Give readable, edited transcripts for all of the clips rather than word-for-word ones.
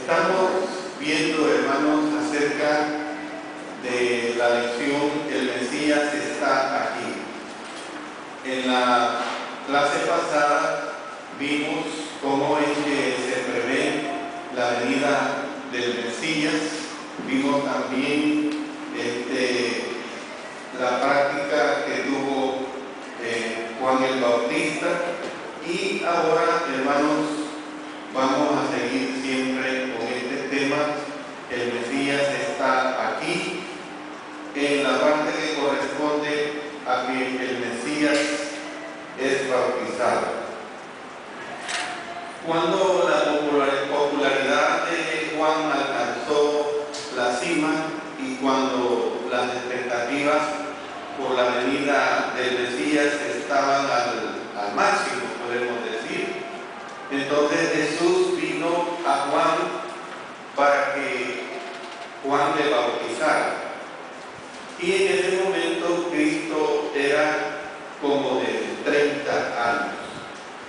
Estamos viendo, hermanos, acerca de la lección El Mesías está aquí. En la clase pasada vimos cómo es que se prevé la venida del Mesías. Vimos también la práctica que tuvo Juan el Bautista. Y ahora, hermanos, vamos a seguir siempre con este tema. El Mesías está aquí, en la parte que corresponde a que el Mesías es bautizado. Cuando la popularidad de Juan alcanzó la cima y cuando las expectativas por la venida del Mesías estaban al máximo, podemos decir, entonces Jesús vino a Juan para que Juan le bautizara. Y en ese momento Cristo era como de 30 años.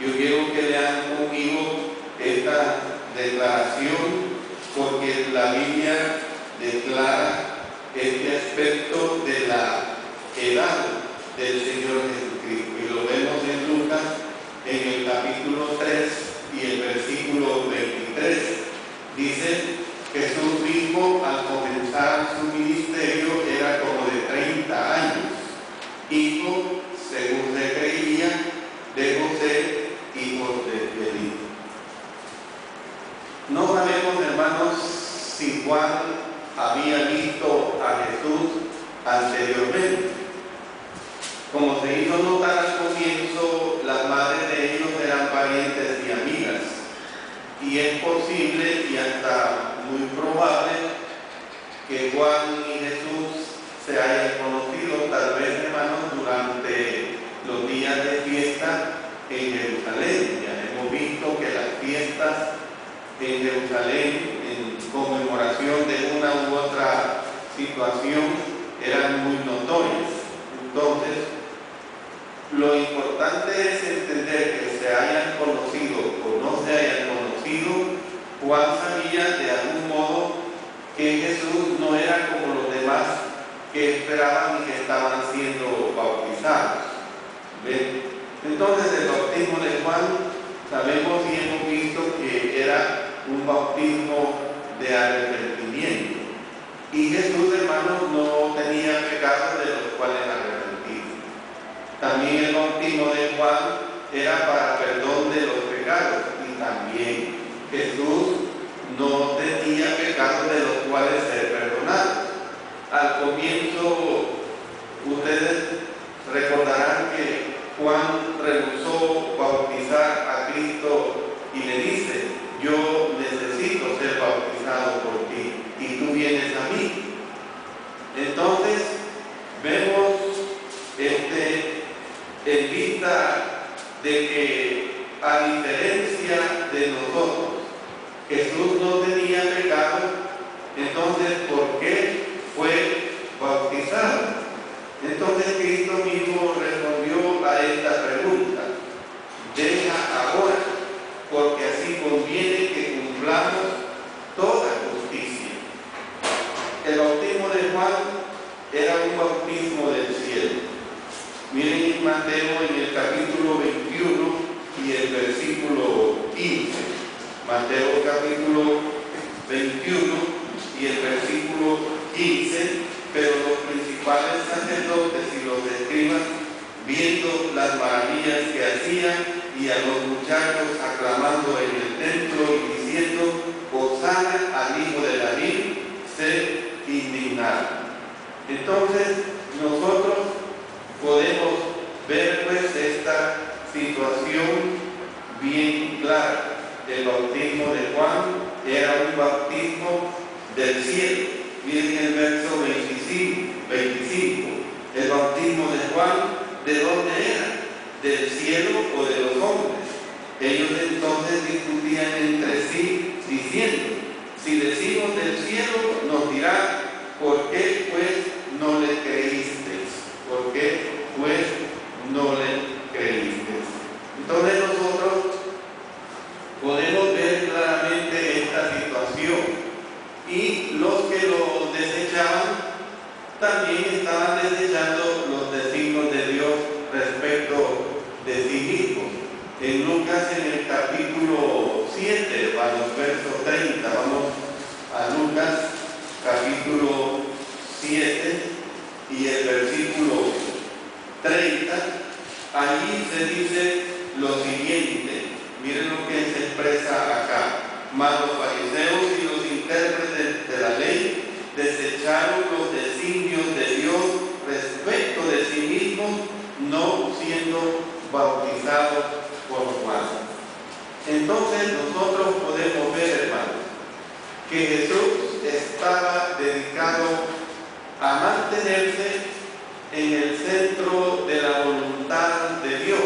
Yo quiero que lean conmigo esta declaración, porque la Biblia declara este aspecto de la edad del Señor Jesucristo. Y lo vemos en Lucas, en el capítulo 3 y el versículo 23. Dice: Jesús mismo al comenzar su ministerio era como de 30 años, hijo, según se creía, de José, hijo de Elí. No sabemos, hermanos, si Juan había visto a Jesús anteriormente. Como se hizo notar al comienzo, las madres de ellos eran parientes y amigas. Y es posible y hasta muy probable que Juan y Jesús se hayan conocido, tal vez, hermanos, durante los días de fiesta en Jerusalén. Ya hemos visto que las fiestas en Jerusalén, en conmemoración de una u otra situación, eran muy notorias. Entonces, lo importante es entender que se hayan conocido o no se hayan conocido. Juan sabía de algún modo que Jesús no era como los demás que esperaban y que estaban siendo bautizados. ¿Ven? Entonces, el bautismo de Juan, sabemos y hemos visto que era un bautismo de arrepentimiento. Y Jesús, hermanos, no tenía pecados de los cuales arrepentirse. También el bautismo de Juan era para perdón de los pecados. Y también Jesús no tenía pecados de los cuales ser perdonado. Al comienzo, ustedes recordarán que Juan rehusó bautizar a Cristo y le dice: yo necesito ser bautizado por ti y tú vienes a mí. Entonces vemos en vista de que, a diferencia de nosotros, Jesús no tenía pecado, entonces ¿por qué fue bautizado? Entonces Cristo mismo respondió a esta pregunta: deja ahora, porque así conviene que cumplamos toda justicia. El bautismo de Juan era un bautismo del cielo. Miren en Mateo, en el capítulo 21 y el versículo 15. Mateo capítulo 21 y el versículo 15. Pero los principales sacerdotes y los escribas, viendo las maravillas que hacían y a los muchachos aclamando en el templo y diciendo: Hosana al Hijo de David, se indignaron. Entonces nosotros podemos ver pues esta situación bien clara. El bautismo de Juan era un bautismo del cielo. Miren el verso 25. El bautismo de Juan, ¿de dónde era? ¿Del cielo o de los hombres? Ellos entonces discutían entre sí diciendo: si decimos del cielo, nos dirá: ¿por qué pues no le creísteis? ¿Por qué pues no le creísteis? Entonces nosotros podemos ver claramente esta situación también estaban desechando los designios de Dios respecto de sí mismos. En Lucas, en el capítulo 7, a los versos 30, vamos a Lucas, capítulo 7 y el versículo 30, allí se dice lo siguiente, miren lo que se expresa acá. Mas los fariseos y los intérpretes de la ley desecharon los designios de Dios respecto de sí mismos, no siendo bautizados por Juan. Entonces nosotros podemos ver, hermanos, que Jesús estaba dedicado a mantenerse en el centro de la voluntad de Dios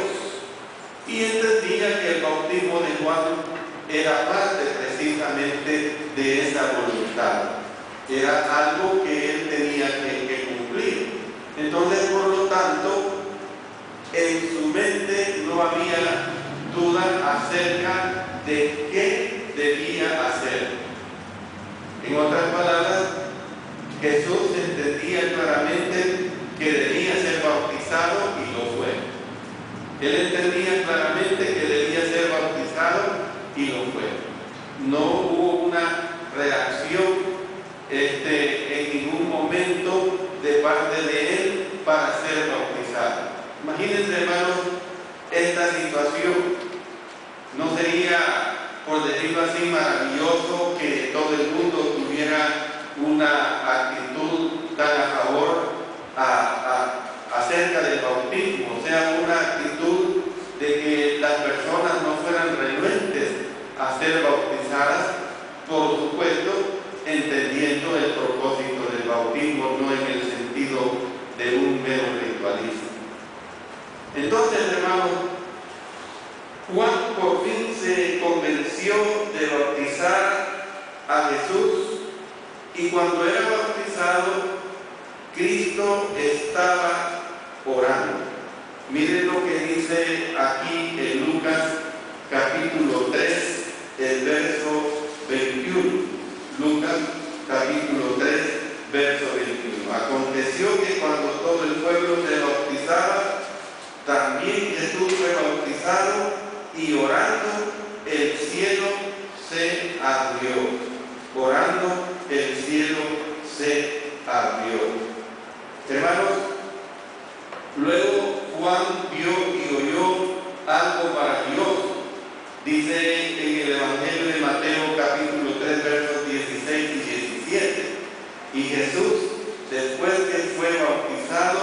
y entendía que el bautismo de Juan era parte precisamente de esa voluntad. Era algo que él tenía que cumplir. Entonces, por lo tanto, en su mente no había duda acerca de qué debía hacer. En otras palabras, Jesús entendía claramente que debía ser bautizado y lo fue. Él entendía claramente que debía ser bautizado y lo fue. No hubo una reacción en ningún momento de parte de él para ser bautizado. Imagínense, hermanos, esta situación. No sería, por decirlo así, maravilloso que todo el mundo tuviera una actitud tan a favor acerca del bautismo, o sea, una actitud de que las personas no fueran renuentes a ser bautizadas, por supuesto, entendiendo el propósito del bautismo, no en el sentido de un mero ritualismo. Entonces, hermanos, Juan por fin se convenció de bautizar a Jesús y cuando era bautizado, Cristo estaba orando. Miren lo que dice aquí en Lucas capítulo 3, el verso 21. Lucas capítulo 3, verso 21. Aconteció que cuando todo el pueblo se bautizaba, también Jesús fue bautizado y orando el cielo se abrió. Orando el cielo se abrió. Hermanos, luego Juan vio y oyó algo maravilloso. Dice en el Evangelio de Mateo capítulo 3 versos 16 y 17. Y Jesús, después que fue bautizado,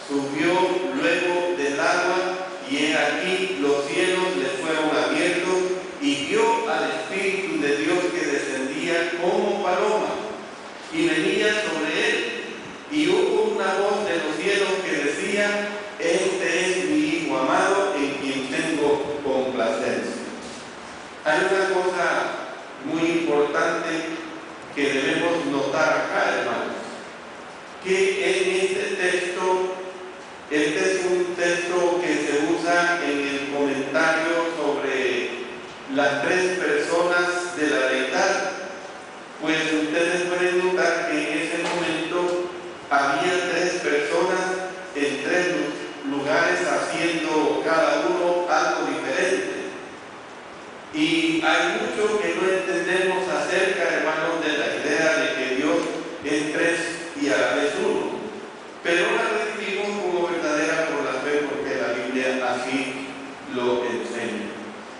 subió luego del agua y he aquí los cielos le fueron abiertos y vio al Espíritu de Dios que descendía como paloma y venía sobre él. Y hubo una voz de los cielos que decía: este es mi Hijo amado en quien tengo complacencia. Hay una cosa muy importante que debemos notar acá, hermanos, que en este texto, este es un texto que se usa en el comentario sobre las tres personas de la deidad. Pues ustedes pueden notar que en ese momento había tres personas en tres lugares haciendo cada uno algo diferente. Y hay mucho que no entendemos acerca, hermanos, de la idea de que Dios es tres y a la vez uno. Pero la recibimos como verdadera por la fe, porque la Biblia así lo enseña.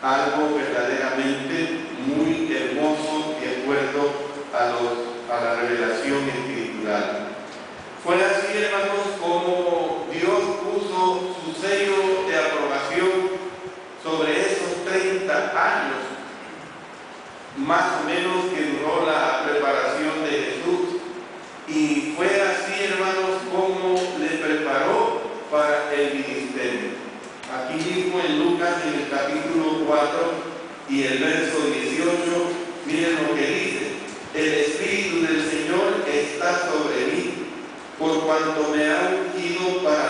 Algo verdaderamente muy hermoso de acuerdo a la revelación escritural. Fue así, hermanos, como Dios puso su sello de aprobación sobre esos 30 años, más o menos, que duró la preparación de Jesús. Y fue así, hermanos, como le preparó para el ministerio. Aquí mismo en Lucas, en el capítulo 4 y el verso 18, miren lo que dice: el Espíritu del Señor está sobre mí, por cuanto me ha ungido para